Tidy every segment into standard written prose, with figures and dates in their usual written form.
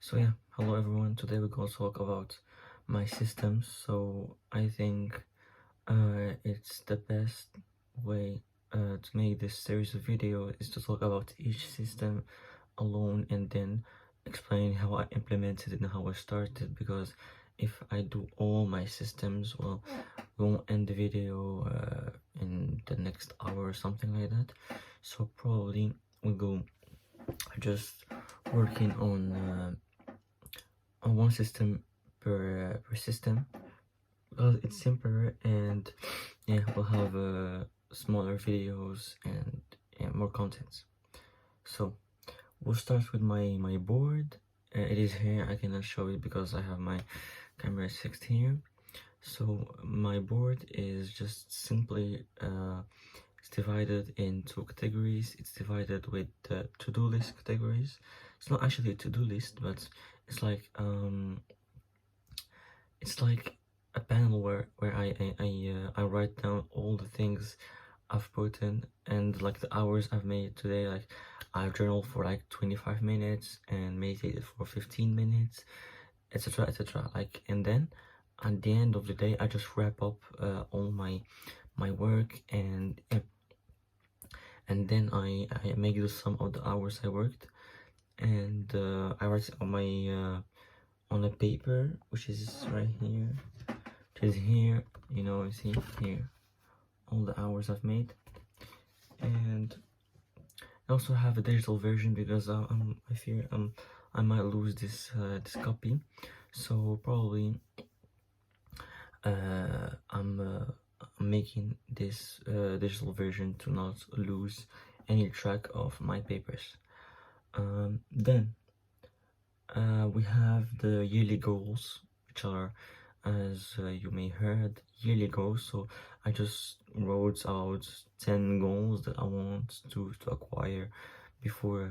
So yeah, hello everyone. Today we're gonna talk about my systems. So I think it's the best way to make this series of video is to talk about each system alone and then explain how I implemented it and how I started, because if I do all my systems, well, we won't end the video in the next hour or something like that. So probably we'll go just working on one system per system, because it's simpler, and yeah, we'll have smaller videos and more contents. So we'll start with my board. It is here. I cannot show it because I have my camera fixed here. So my board is just simply it's divided into categories. It's divided with to-do list categories. It's not actually a to-do list, but it's like a panel where I write down all the things I've put in, and like the hours I've made today. Like I've journaled for like 25 minutes and meditated for 15 minutes, etc, etc. Like, and then at the end of the day I just wrap up all my work, and then I make the sum of the hours I worked, and I write it on a paper, which is right here, which is here, you see here all the hours I've made. And I also have a digital version because I fear I might lose this copy, so probably I'm making this digital version to not lose any track of my papers. Then we have the yearly goals, which are, as you may heard, yearly goals. So I just wrote out 10 goals that I want to acquire before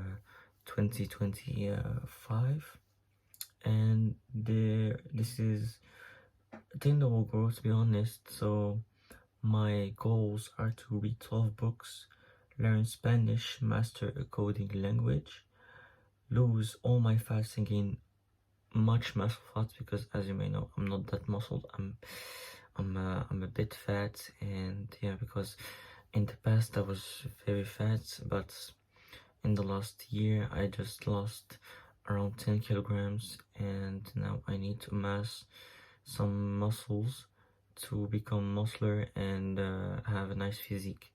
2025, and this is attainable goals, to be honest. So my goals are to read 12 books, learn Spanish, master a coding language, lose all my fats and gain much muscle fat, because as you may know, I'm not that muscled. I'm a bit fat, and yeah, because in the past I was very fat, but in the last year I just lost around 10 kilograms, and now I need to amass some muscles to become muscular and have a nice physique.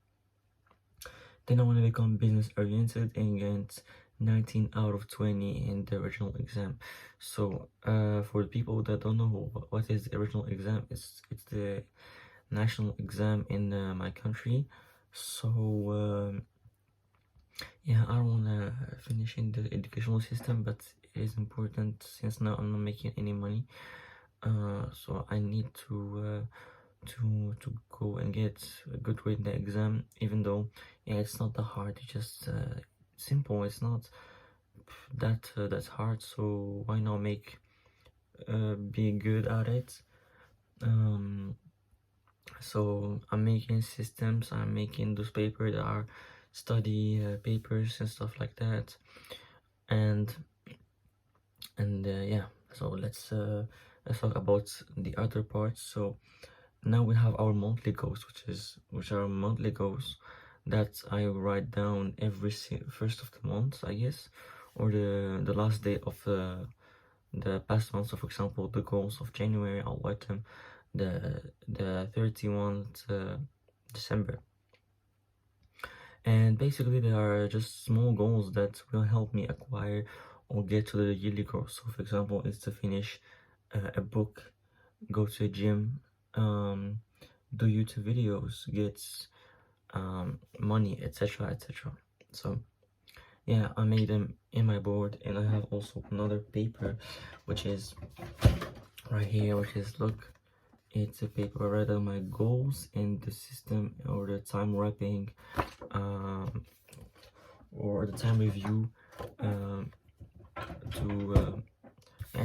Then I want to become business oriented and get 19 out of 20 in the original exam. So for the people that don't know what is the original exam, it's the national exam in my country. So yeah, I don't want to finish in the educational system, but it is important since now I'm not making any money. So I need to go and get a good grade in the exam, even though yeah, it's not that hard. It's just simple. It's not that's hard, so why not make be good at it. So I'm making systems, I'm making those papers that are study papers and stuff like that, and yeah, so let's talk about the other parts. So now we have our monthly goals, which are monthly goals that I write down every first of the month, I guess, or the last day of the past month. So for example, the goals of January, I'll write them the 31st December. And basically they are just small goals that will help me acquire or get to the yearly goals. So for example, it's to finish a book, go to a gym, do YouTube videos, get money, etc, etc. So yeah, I made them in my board, and I have also another paper which is right here, which is, look, it's a paper I write down my goals in the system, or the time wrapping, or the time review,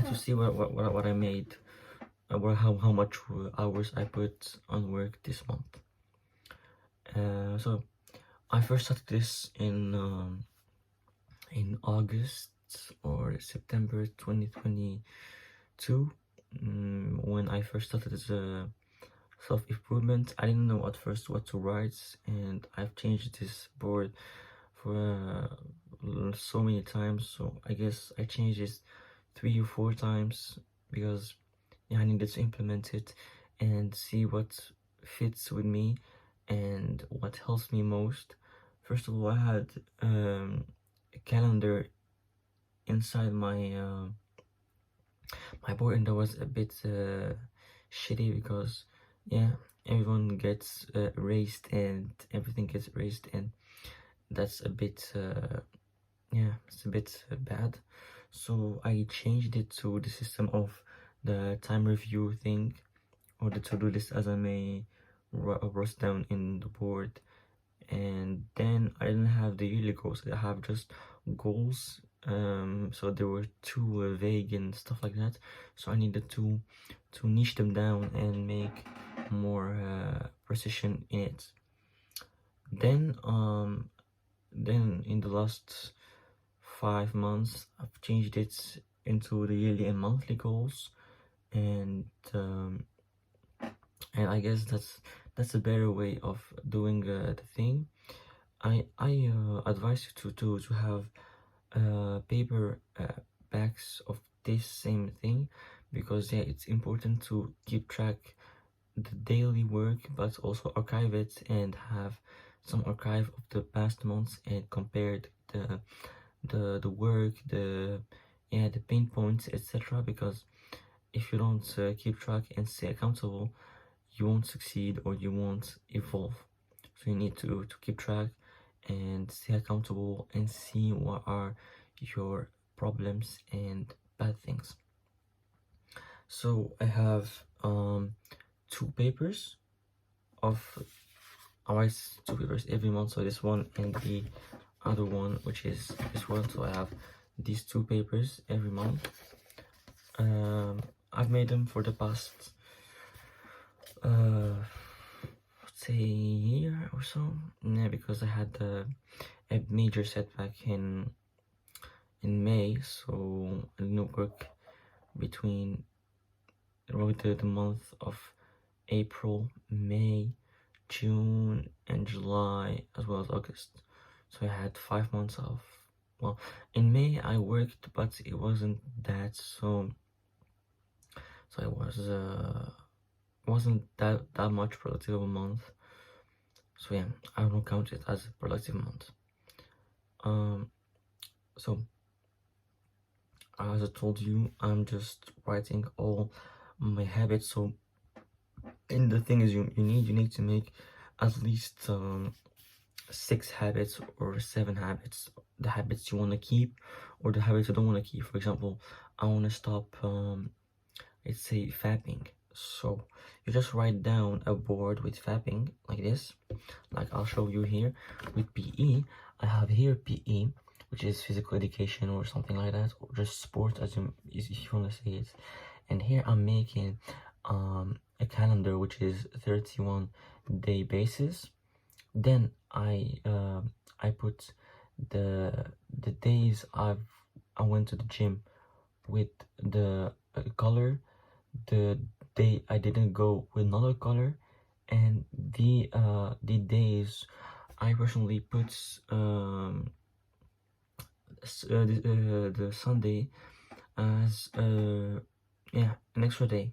to see what I made, how much hours I put on work this month. So I first started this in August or September 2022, when I first started as a self-improvement. I didn't know at first what to write, and I've changed this board for so many times. So I guess I changed it 3 or 4 times because I needed to implement it and see what fits with me and what helps me most. First of all, I had a calendar inside my board, and that was a bit shitty because everyone gets erased and everything gets erased, and that's a bit it's a bit bad. So I changed it to the system of the time review thing, or the to-do list, as I may wrote down in the board. And then I didn't have the yearly goals, I have just goals. So they were too vague and stuff like that, so I needed to niche them down and make more precision in it. Then in the last 5 months I've changed it into the yearly and monthly goals, and I guess that's a better way of doing the thing. I advise you to have paper backs of this same thing, because it's important to keep track the daily work, but also archive it and have some archive of the past months and compare the work, the pain points, etc. Because if you don't keep track and stay accountable, you won't succeed or you won't evolve. So you need to keep track and stay accountable and see what are your problems and bad things. So I have 2 papers of I write 2 papers every month, so this one and the other one, which is this one. So I have these 2 papers every month. I've made them for the past say a year or so, because I had a major setback in May, so I didn't work between the month of April, May, June, and July, as well as August. So I had 5 months off. Well, in May I worked, but it wasn't that so it wasn't that much productive of a month. So yeah, I don't count it as a productive month. So as I told you, I'm just writing all my habits. So, and the thing is, you need to make at least 6 habits or 7 habits, the habits you want to keep or the habits you don't want to keep. For example, I want to stop let's say fapping. So you just write down a board with fapping like this, like I'll show you here. With PE, I have here PE, which is physical education or something like that, or just sport, as if you want to say it. And here I'm making a calendar which is 31-day basis. Then I put the days I went to the gym with the color, the day I didn't go with another color, and the days I personally put the Sunday as an extra day.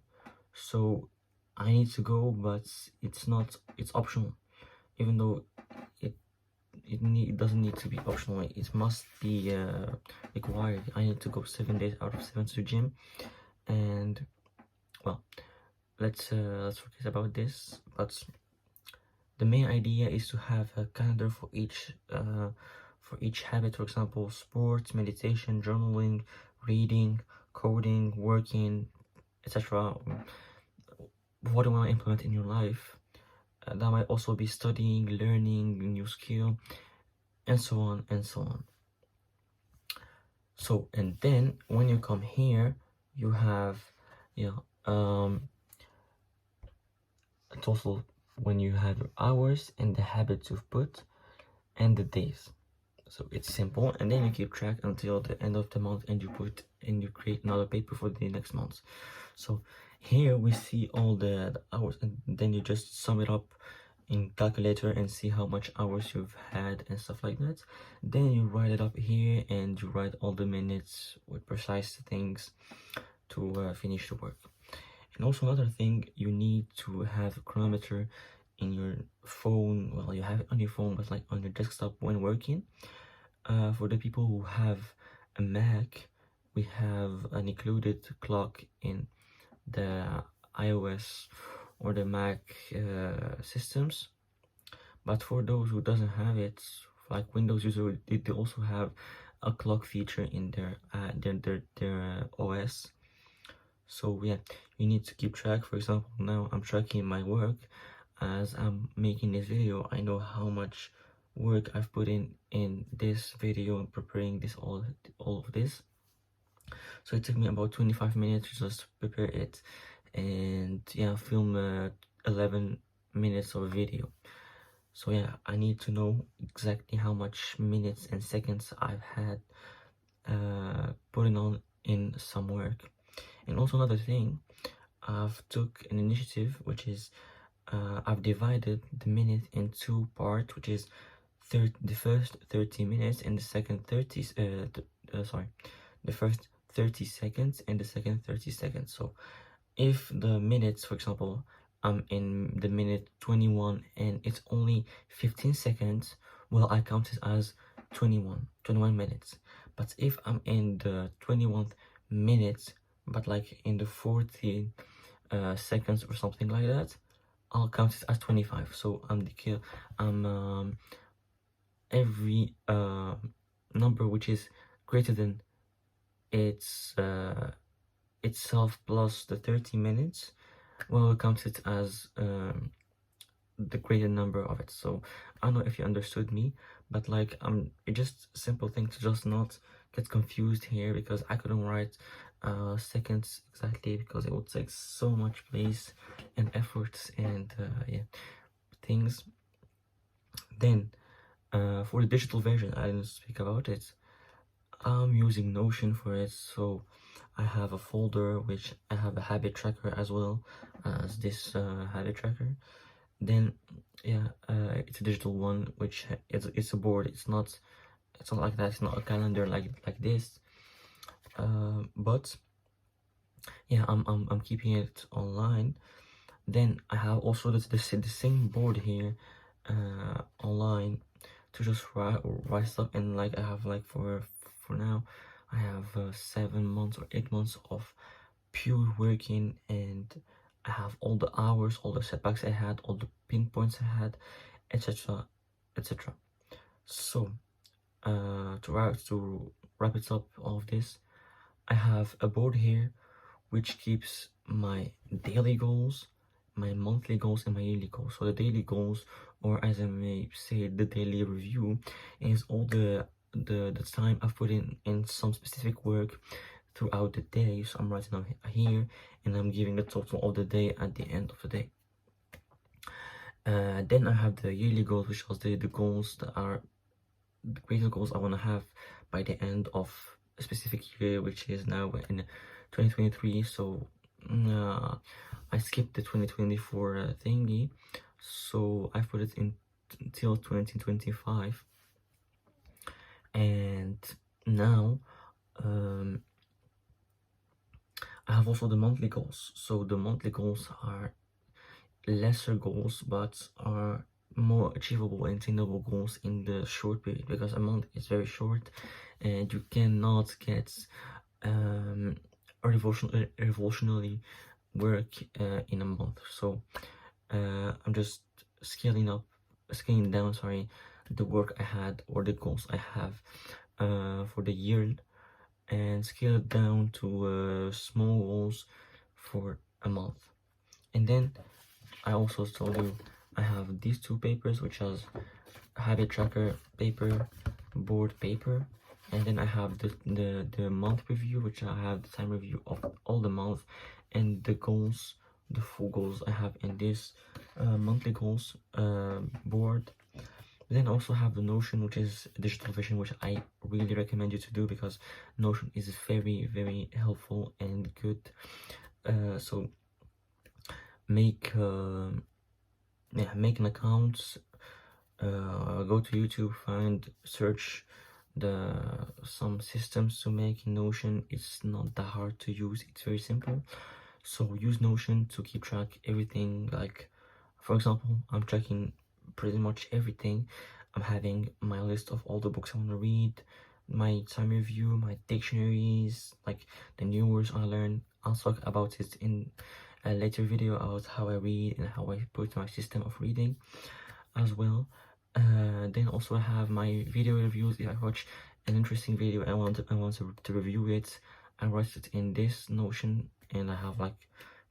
So I need to go, but it's optional, even though it doesn't need to be optional. It must be required. I need to go 7 days out of 7 to the gym. And well, let's forget about this. But the main idea is to have a calendar for each habit. For example, sports, meditation, journaling, reading, coding, working, etc. What do you want to implement in your life? That might also be studying, learning a new skill, and so on and so on. So, and then when you come here, you have a total when you have your hours and the habits you've put and the days. So it's simple, and then you keep track until the end of the month, and you create another paper for the next month. So here we see all the hours, and then you just sum it up in calculator and see how much hours you've had and stuff like that. Then you write it up here, and you write all the minutes with precise things to finish the work. And also another thing, you need to have a chronometer in your phone. Well, you have it on your phone, but like on your desktop when working. For the people who have a Mac, we have an included clock in the iOS or the Mac systems. But for those who doesn't have it, like Windows user, they also have a clock feature in their OS. So yeah, you need to keep track. For example, now I'm tracking my work as I'm making this video. I know how much work I've put in this video and preparing this all of this. So it took me about 25 minutes to just prepare it, and yeah, film 11 minutes of video. So yeah, I need to know exactly how much minutes and seconds I've had putting on in some work. And also another thing, I've took an initiative, which is I've divided the minute in two parts, which is the first 30 minutes and the second 30 the first 30 seconds and the second 30 seconds. So if the minutes, for example, I'm in the minute 21 and it's only 15 seconds, well, I count it as 21 minutes. But if I'm in the 21st minute, but like in the 40 seconds or something like that, I'll count it as 25. So I'm every number which is greater than its itself plus the 30 minutes, well, we count it as the greater number of it. So I don't know if you understood me, but like it's just a simple thing to just not get confused here, because I couldn't write seconds exactly because it would take so much place and efforts and yeah, things. Then for the digital version, I didn't speak about it. I'm using Notion for it, so I have a folder which I have a habit tracker as well as this habit tracker. Then yeah, it's a digital one, which it's a board. It's not like that. It's not a calendar like this. But yeah, I'm keeping it online. Then I have also the same board here online to just write stuff. And like I have like for now I have 7 months or 8 months of pure working, and I have all the hours, all the setbacks I had, all the pinpoints I had, etc, etc. So to wrap it up, all of this, I have a board here which keeps my daily goals, my monthly goals, and my yearly goals. So the daily goals, or as I may say, the daily review, is all the time I've put in some specific work throughout the day. So I'm writing on here, and I'm giving the total of the day at the end of the day. Then I have the yearly goals, which are the goals that are the greater goals I want to have by the end of a specific year, which is now in 2023. So I skipped the 2024 thingy, so I put it in until 2025. And now I have also the monthly goals. So the monthly goals are lesser goals, but are more achievable and attainable goals in the short period, because a month is very short and you cannot get revolutionary work in a month. So I'm just scaling down, the work I had or the goals I have for the year, and scale it down to small goals for a month. And then I also told you I have these two papers, which is habit tracker paper, board paper, and then I have the month review, which I have the time review of all the month, and the goals, the full goals I have in this monthly goals board. Then I also have the Notion, which is digital vision, which I really recommend you to do because Notion is very, very helpful and good. So make make an account, go to YouTube, search some systems to make Notion. It's not that hard to use, it's very simple. So use Notion to keep track everything. Like, for example, I'm tracking pretty much everything. I'm having my list of all the books I want to read, my time review, my dictionaries, like the new words I learn. I'll talk about it in a later video about how I read and how I put my system of reading as well. Then also I have my video reviews. If I watch an interesting video, I want to review it. I write it in this Notion, and I have like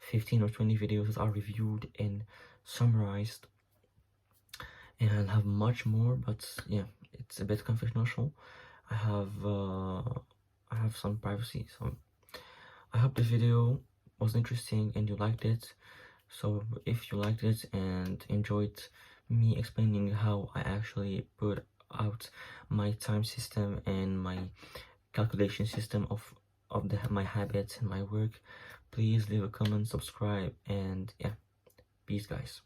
15 or 20 videos that are reviewed and summarized, and I have much more, but yeah, it's a bit confidential. I have some privacy. So I hope the video was interesting and you liked it. So if you liked it and enjoyed me explaining how I actually put out my time system and my calculation system of my habits and my work, please leave a comment, subscribe, and yeah, peace guys.